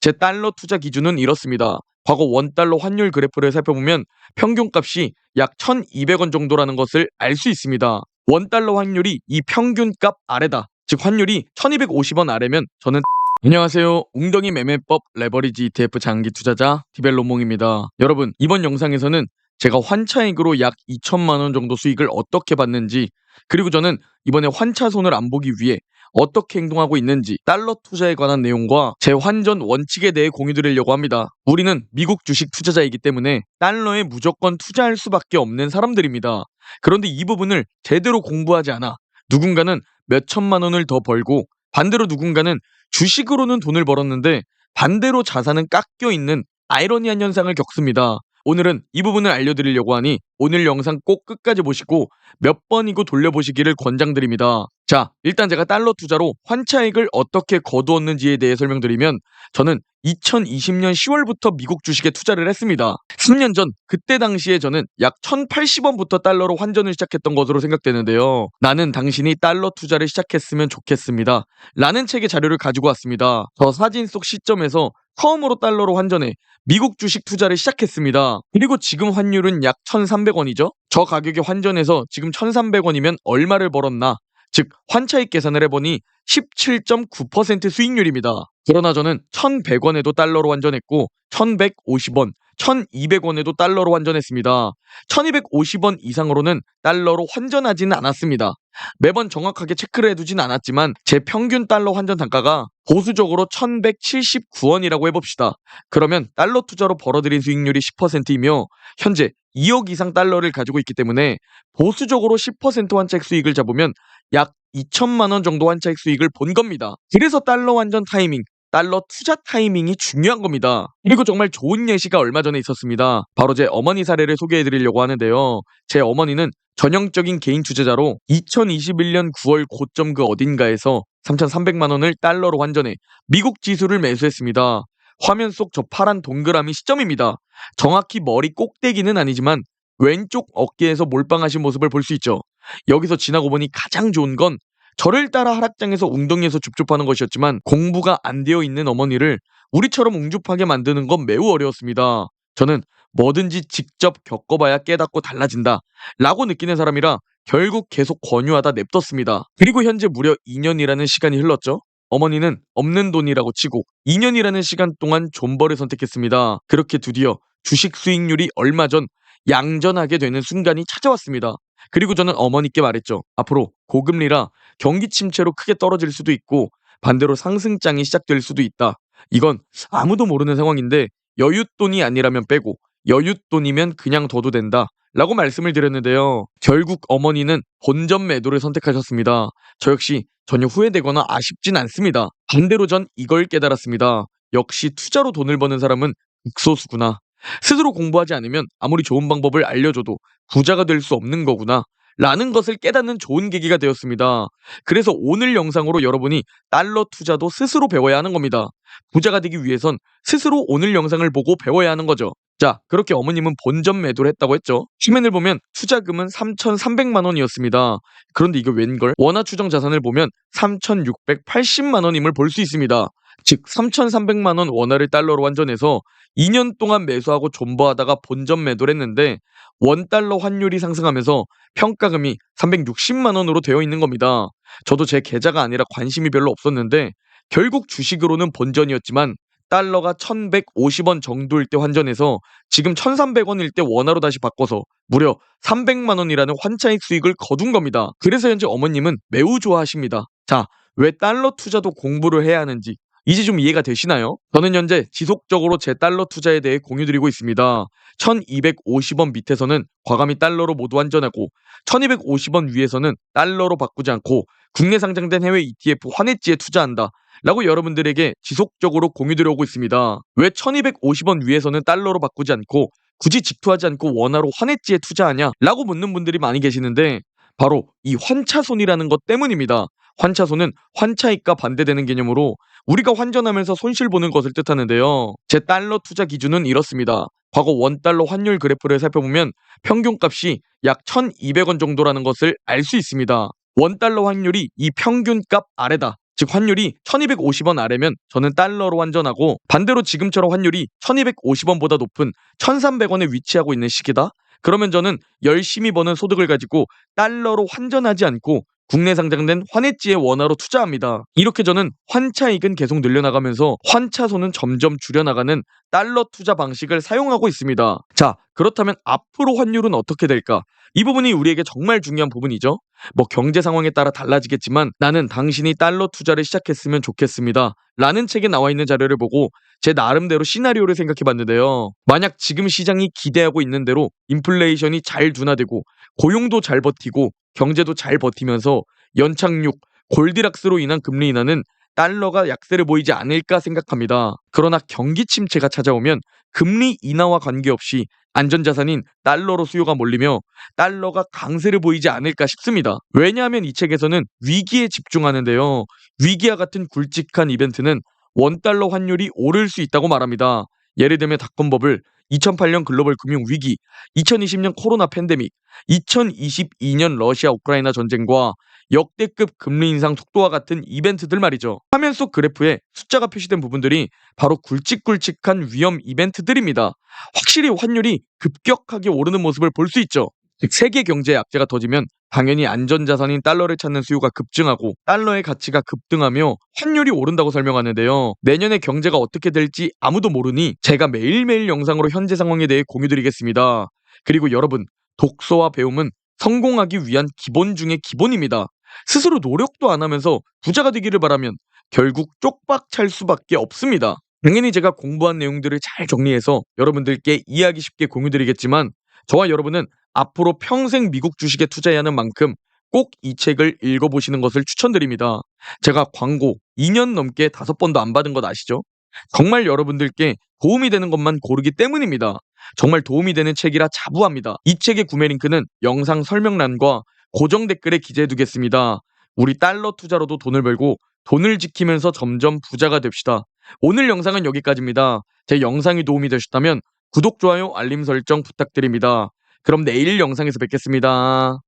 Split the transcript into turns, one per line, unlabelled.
제 달러 투자 기준은 이렇습니다. 과거 원달러 환율 그래프를 살펴보면 평균값이 약 1,200원 정도라는 것을 알 수 있습니다. 원달러 환율이 이 평균값 아래다. 즉 환율이 1,250원 아래면 저는 안녕하세요. 웅덩이 매매법 레버리지 ETF 장기 투자자 디벨로몽입니다. 여러분, 이번 영상에서는 제가 환차익으로 약 2천만 원 정도 수익을 어떻게 받는지, 그리고 저는 이번에 환차손을 안 보기 위해 어떻게 행동하고 있는지, 달러 투자에 관한 내용과 제 환전 원칙에 대해 공유드리려고 합니다. 우리는 미국 주식 투자자이기 때문에 달러에 무조건 투자할 수밖에 없는 사람들입니다. 그런데 이 부분을 제대로 공부하지 않아 누군가는 몇 천만 원을 더 벌고, 반대로 누군가는 주식으로는 돈을 벌었는데 반대로 자산은 깎여 있는 아이러니한 현상을 겪습니다. 오늘은 이 부분을 알려드리려고 하니 오늘 영상 꼭 끝까지 보시고 몇 번이고 돌려보시기를 권장드립니다. 자, 일단 제가 달러 투자로 환차익을 어떻게 거두었는지에 대해 설명드리면, 저는 2020년 10월부터 미국 주식에 투자를 했습니다. 10년 전 그때 당시에 저는 약 1,080원부터 달러로 환전을 시작했던 것으로 생각되는데요. 나는 당신이 달러 투자를 시작했으면 좋겠습니다 라는 책의 자료를 가지고 왔습니다. 저 사진 속 시점에서 처음으로 달러로 환전해 미국 주식 투자를 시작했습니다. 그리고 지금 환율은 약 1,300원이죠. 저 가격에 환전해서 지금 1,300원이면 얼마를 벌었나? 즉 환차익 계산을 해보니 17.9% 수익률입니다. 그러나 저는 1,100원에도 달러로 환전했고 1,150원, 1,200원에도 달러로 환전했습니다. 1,250원 이상으로는 달러로 환전하지는 않았습니다. 매번 정확하게 체크를 해두진 않았지만 제 평균 달러 환전 단가가 보수적으로 1,179원이라고 해봅시다. 그러면 달러 투자로 벌어들인 수익률이 10%이며 현재 2억 이상 달러를 가지고 있기 때문에 보수적으로 10% 환차익 수익을 잡으면 약 2천만 원 정도 환차익 수익을 본 겁니다. 그래서 달러 환전 타이밍, 달러 투자 타이밍이 중요한 겁니다. 그리고 정말 좋은 예시가 얼마 전에 있었습니다. 바로 제 어머니 사례를 소개해드리려고 하는데요. 제 어머니는 전형적인 개인 투자자로 2021년 9월 고점 그 어딘가에서 3,300만 원을 달러로 환전해 미국 지수를 매수했습니다. 화면 속 저 파란 동그라미 시점입니다. 정확히 머리 꼭대기는 아니지만 왼쪽 어깨에서 몰빵하신 모습을 볼 수 있죠. 여기서 지나고 보니 가장 좋은 건 저를 따라 하락장에서 웅덩이에서 줍줍하는 것이었지만, 공부가 안 되어 있는 어머니를 우리처럼 웅줍하게 만드는 건 매우 어려웠습니다. 저는 뭐든지 직접 겪어봐야 깨닫고 달라진다 라고 느끼는 사람이라 결국 계속 권유하다 냅뒀습니다. 그리고 현재 무려 2년이라는 시간이 흘렀죠. 어머니는 없는 돈이라고 치고 2년이라는 시간 동안 존버를 선택했습니다. 그렇게 드디어 주식 수익률이 얼마 전 양전하게 되는 순간이 찾아왔습니다. 그리고 저는 어머니께 말했죠. 앞으로 고금리라 경기 침체로 크게 떨어질 수도 있고 반대로 상승장이 시작될 수도 있다. 이건 아무도 모르는 상황인데 여윳돈이 아니라면 빼고 여윳돈이면 그냥 둬도 된다 라고 말씀을 드렸는데요. 결국 어머니는 본전 매도를 선택하셨습니다. 저 역시 전혀 후회되거나 아쉽진 않습니다. 반대로 전 이걸 깨달았습니다. 역시 투자로 돈을 버는 사람은 극소수구나. 스스로 공부하지 않으면 아무리 좋은 방법을 알려줘도 부자가 될 수 없는 거구나 라는 것을 깨닫는 좋은 계기가 되었습니다. 그래서 오늘 영상으로 여러분이 달러 투자도 스스로 배워야 하는 겁니다. 부자가 되기 위해선 스스로 오늘 영상을 보고 배워야 하는 거죠. 자, 그렇게 어머님은 본전 매도를 했다고 했죠. 화면을 보면 투자금은 3,300만 원이었습니다. 그런데 이거 웬걸? 원화 추정 자산을 보면 3,680만 원임을 볼 수 있습니다. 즉 3,300만 원 원화를 달러로 환전해서 2년 동안 매수하고 존버하다가 본전 매도를 했는데 원달러 환율이 상승하면서 평가금이 360만 원으로 되어 있는 겁니다. 저도 제 계좌가 아니라 관심이 별로 없었는데 결국 주식으로는 본전이었지만 달러가 1,150원 정도일 때 환전해서 지금 1,300원일 때 원화로 다시 바꿔서 무려 300만 원이라는 환차익 수익을 거둔 겁니다. 그래서 현재 어머님은 매우 좋아하십니다. 자, 왜 달러 투자도 공부를 해야 하는지 이제 좀 이해가 되시나요? 저는 현재 지속적으로 제 달러 투자에 대해 공유드리고 있습니다. 1,250원 밑에서는 과감히 달러로 모두 환전하고 1,250원 위에서는 달러로 바꾸지 않고 국내 상장된 해외 ETF 환해지에 투자한다 라고 여러분들에게 지속적으로 공유드려오고 있습니다. 왜 1,250원 위에서는 달러로 바꾸지 않고 굳이 직투하지 않고 원화로 환해지에 투자하냐 라고 묻는 분들이 많이 계시는데, 바로 이 환차손이라는 것 때문입니다. 환차손은 환차익과 반대되는 개념으로 우리가 환전하면서 손실 보는 것을 뜻하는데요. 제 달러 투자 기준은 이렇습니다. 과거 원달러 환율 그래프를 살펴보면 평균값이 약 1,200원 정도라는 것을 알 수 있습니다. 원달러 환율이 이 평균값 아래다. 즉 환율이 1250원 아래면 저는 달러로 환전하고, 반대로 지금처럼 환율이 1250원보다 높은 1300원에 위치하고 있는 시기다? 그러면 저는 열심히 버는 소득을 가지고 달러로 환전하지 않고 국내 상장된 환해지의 원화로 투자합니다. 이렇게 저는 환차익은 계속 늘려나가면서 환차손은 점점 줄여나가는 달러 투자 방식을 사용하고 있습니다. 자, 그렇다면 앞으로 환율은 어떻게 될까? 이 부분이 우리에게 정말 중요한 부분이죠. 뭐 경제 상황에 따라 달라지겠지만 나는 당신이 달러 투자를 시작했으면 좋겠습니다. 라는 책에 나와 있는 자료를 보고 제 나름대로 시나리오를 생각해 봤는데요. 만약 지금 시장이 기대하고 있는 대로 인플레이션이 잘 둔화되고 고용도 잘 버티고 경제도 잘 버티면서 연착륙, 골디락스로 인한 금리 인하는 달러가 약세를 보이지 않을까 생각합니다. 그러나 경기 침체가 찾아오면 금리 인하와 관계없이 안전자산인 달러로 수요가 몰리며 달러가 강세를 보이지 않을까 싶습니다. 왜냐하면 이 책에서는 위기에 집중하는데요. 위기와 같은 굵직한 이벤트는 원달러 환율이 오를 수 있다고 말합니다. 예를 들면 닷컴버블, 2008년 글로벌 금융위기, 2020년 코로나 팬데믹, 2022년 러시아 우크라이나 전쟁과 역대급 금리 인상 속도와 같은 이벤트들 말이죠. 화면 속 그래프에 숫자가 표시된 부분들이 바로 굵직굵직한 위험 이벤트들입니다. 확실히 환율이 급격하게 오르는 모습을 볼 수 있죠. 즉 세계 경제의 악재가 터지면 당연히 안전자산인 달러를 찾는 수요가 급증하고 달러의 가치가 급등하며 환율이 오른다고 설명하는데요. 내년에 경제가 어떻게 될지 아무도 모르니 제가 매일매일 영상으로 현재 상황에 대해 공유드리겠습니다. 그리고 여러분, 독서와 배움은 성공하기 위한 기본 중의 기본입니다. 스스로 노력도 안 하면서 부자가 되기를 바라면 결국 쪽박 찰 수밖에 없습니다. 당연히 제가 공부한 내용들을 잘 정리해서 여러분들께 이해하기 쉽게 공유드리겠지만 저와 여러분은 앞으로 평생 미국 주식에 투자해야 하는 만큼 꼭 이 책을 읽어보시는 것을 추천드립니다. 제가 광고 2년 넘게 5번도 안 받은 것 아시죠? 정말 여러분들께 도움이 되는 것만 고르기 때문입니다. 정말 도움이 되는 책이라 자부합니다. 이 책의 구매 링크는 영상 설명란과 고정 댓글에 기재해 두겠습니다. 우리 달러 투자로도 돈을 벌고 돈을 지키면서 점점 부자가 됩시다. 오늘 영상은 여기까지입니다. 제 영상이 도움이 되셨다면 구독, 좋아요, 알림 설정 부탁드립니다. 그럼 내일 영상에서 뵙겠습니다.